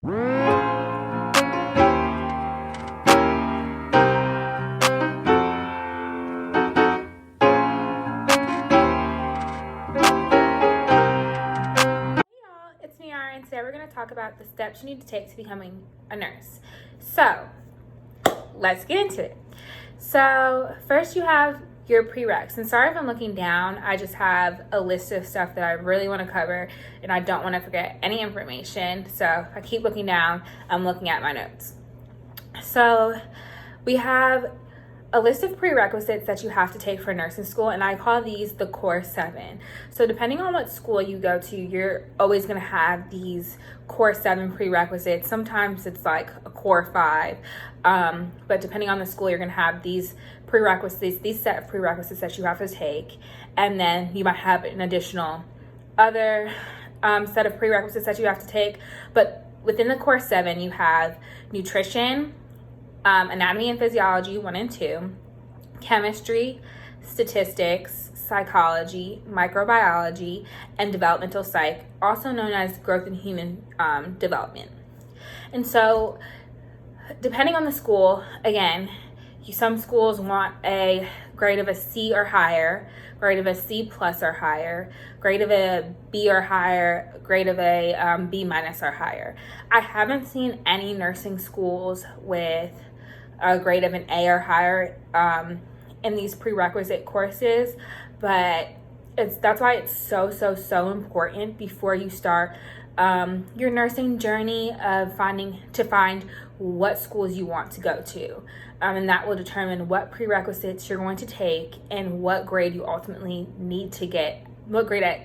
And today we're going to talk about the steps you need to take to becoming a nurse. So let's get into it. So first you have your prereqs, and sorry if I'm looking down, I just have a list of stuff that I really want to cover and I don't want to forget any information. So if I keep looking down, I'm looking at my notes. So we have a list of prerequisites that you have to take for nursing school, and I call these the core 7. So depending on what school you go to, you're always going to have these core 7 prerequisites. Sometimes it's like a core 5, but depending on the school, you're going to have these prerequisites, these set of prerequisites that you have to take, and then you might have an additional other set of prerequisites that you have to take. But within the core 7, you have nutrition, anatomy and physiology 1 and 2, chemistry, statistics, psychology, microbiology, and developmental psych, also known as growth and human development. And so depending on the school, again, some schools want a grade of a C or higher, grade of a C plus or higher, grade of a B or higher, grade of a B minus or higher. I haven't seen any nursing schools with a grade of an A or higher in these prerequisite courses, but that's why it's so important before you start your nursing journey of find what schools you want to go to, and that will determine what prerequisites you're going to take and what grade you ultimately need to get,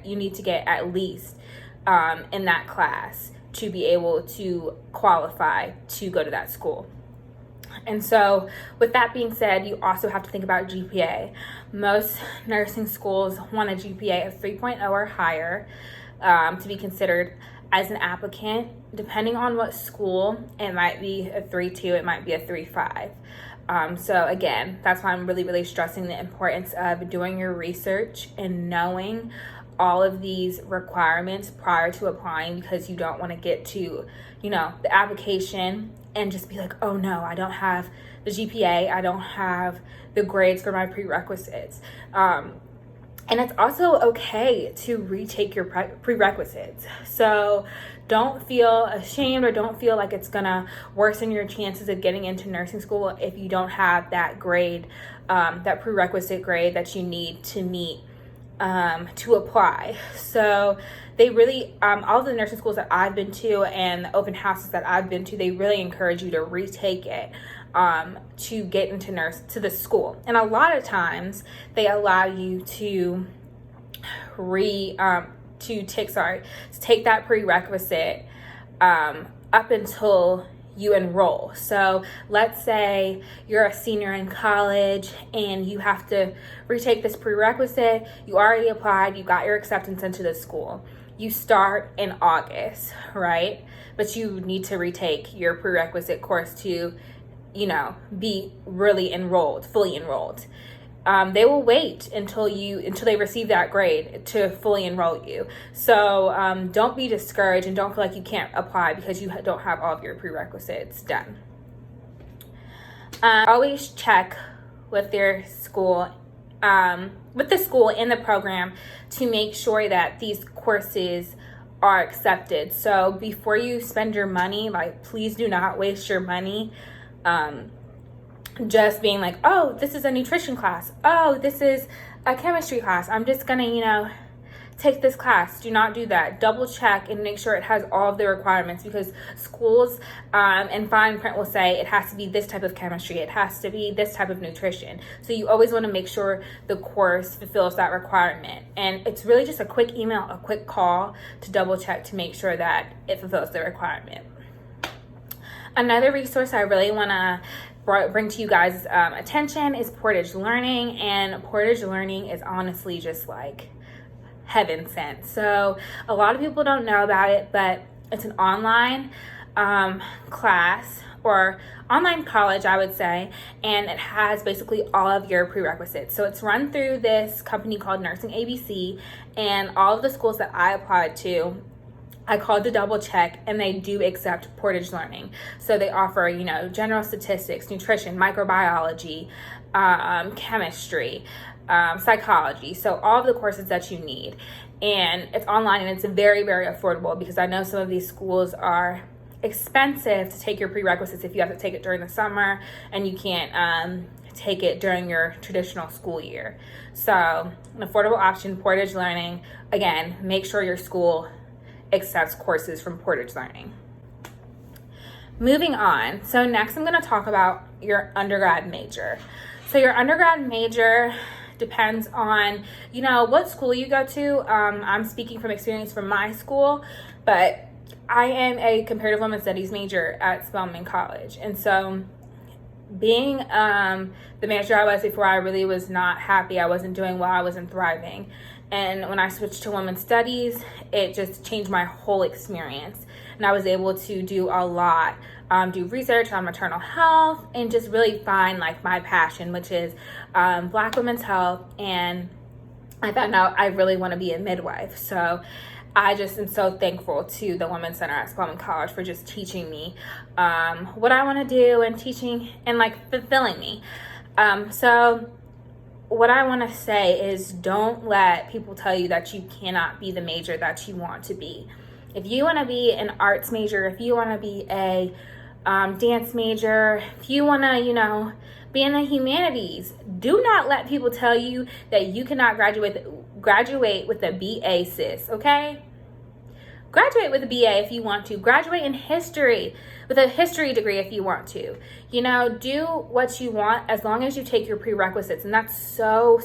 you need to get at least in that class to be able to qualify to go to that school. And so with that being said, you also have to think about GPA. Most nursing schools want a GPA of 3.0 or higher to be considered as an applicant. Depending on what school, it might be a 3.2, it might be a 3.5. So again, that's why I'm really stressing the importance of doing your research and knowing all of these requirements prior to applying, because you don't want to get to, the application and just be like, oh no, I don't have the GPA, I don't have the grades for my prerequisites. And it's also okay to retake your prerequisites. So don't feel ashamed or don't feel like it's gonna worsen your chances of getting into nursing school if you don't have that grade, that prerequisite grade that you need to meet to apply. So they really, all the nursing schools that I've been to and the open houses that I've been to, they really encourage you to retake it to get into the school. And a lot of times they allow you to take that prerequisite up until you enroll. So let's say you're a senior in college and you have to retake this prerequisite. You already applied, you got your acceptance into the school. You start in August, right? But you need to retake your prerequisite course to, be really enrolled, fully enrolled. They will wait until they receive that grade to fully enroll you. So don't be discouraged and don't feel like you can't apply because you don't have all of your prerequisites done. Always check with their school, with the school and the program to make sure that these courses are accepted. So before you spend your money, please do not waste your money just being like, oh, this is a nutrition class, oh, this is a chemistry class, I'm just gonna take this class. Do not do that. Double check and make sure it has all of the requirements, because schools and fine print will say it has to be this type of chemistry, it has to be this type of nutrition. So you always want to make sure the course fulfills that requirement, and it's really just a quick email, a quick call to double check to make sure that it fulfills the requirement. Another resource I really want to bring to you guys attention is Portage Learning, and Portage Learning is honestly just like heaven sent. So a lot of people don't know about it, but it's an online class or online college, I would say, and it has basically all of your prerequisites. So it's run through this company called Nursing ABC, and all of the schools that I applied to I called to double check, and they do accept Portage Learning. So they offer, you know, general statistics, nutrition, microbiology, chemistry, psychology. So all of the courses that you need. And it's online, and it's very, very affordable, because I know some of these schools are expensive to take your prerequisites if you have to take it during the summer and you can't take it during your traditional school year. So an affordable option, Portage Learning. Again, make sure your school accepts courses from Portage Learning. Moving on, so next I'm going to talk about your undergrad major. So your undergrad major depends on, you know, what school you go to. I'm speaking from experience from my school, but I am a comparative women's studies major at Spelman College. And so being the major I was before, I really was not happy. I wasn't doing well. I wasn't thriving. And when I switched to women's studies, it just changed my whole experience. And I was able to do a lot, do research on maternal health, and just really find like my passion, which is Black women's health. And I found out I really want to be a midwife. So I just am so thankful to the Women's Center at Spelman College for just teaching me what I want to do, and teaching and like fulfilling me. So what I want to say is, don't let people tell you that you cannot be the major that you want to be. If you want to be an arts major, if you want to be a dance major, if you want to, you know, be in the humanities, do not let people tell you that you cannot graduate with a BA, sis, okay? Graduate with a BA if you want to. Graduate in history with a history degree if you want to. You know, do what you want as long as you take your prerequisites. And that's so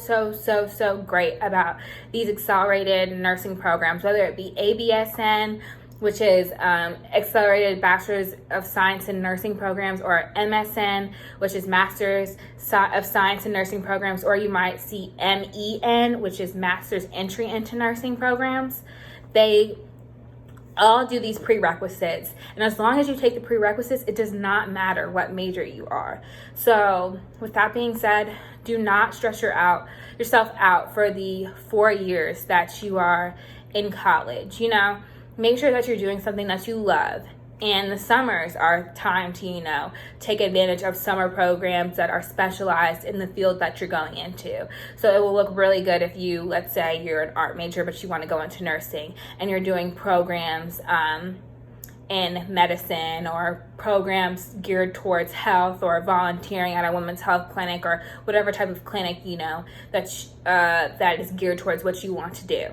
great about these accelerated nursing programs, whether it be ABSN, which is Accelerated Bachelor's of Science in Nursing Programs, or MSN, which is Master's of Science in Nursing Programs, or you might see MEN, which is Master's Entry into Nursing Programs. They all do these prerequisites, and as long as you take the prerequisites, it does not matter what major you are. So with that being said, do not stress yourself out for the 4 years that you are in college. You know, make sure that you're doing something that you love. And the summers are time to, you know, take advantage of summer programs that are specialized in the field that you're going into. So it will look really good if you, let's say you're an art major, but you want to go into nursing, and you're doing programs in medicine, or programs geared towards health, or volunteering at a women's health clinic, or whatever type of clinic, you know, that is geared towards what you want to do.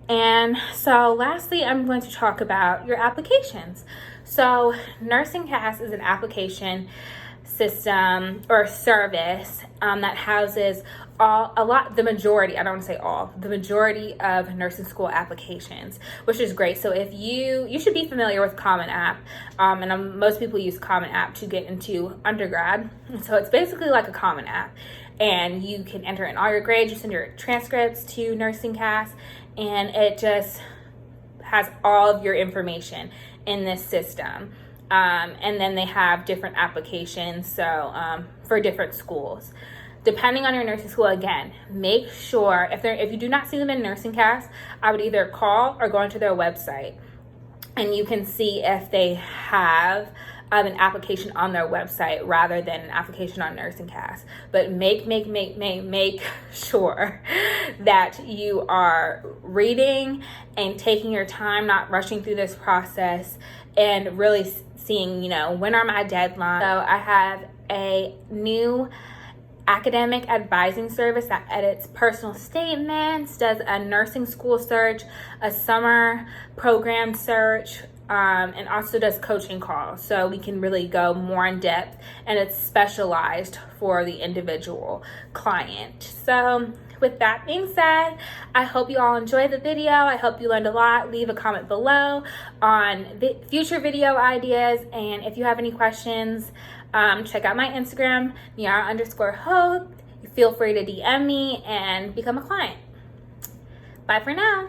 And so lastly, I'm going to talk about your applications. So NursingCast is an application system or service that houses the majority of nursing school applications, which is great. So if you should be familiar with Common App, and most people use Common App to get into undergrad. So it's basically like a Common App, and you can enter in all your grades, you send your transcripts to NursingCast, and it just has all of your information in this system. And then they have different applications, so for different schools. Depending on your nursing school, again, make sure, if you do not see them in NursingCast, I would either call or go onto their website, and you can see if they have an application on their website rather than an application on NursingCast. But make sure that you are reading and taking your time, not rushing through this process, and really seeing, you know, when are my deadlines. So I have a new academic advising service that edits personal statements, does a nursing school search, a summer program search, and also does coaching calls, so we can really go more in depth, and it's specialized for the individual client. So with that being said, I hope you all enjoyed the video. I hope you learned a lot. Leave a comment below on future video ideas, and if you have any questions, check out my Instagram, Niara_Hope. Feel free to DM me and become a client. Bye for now.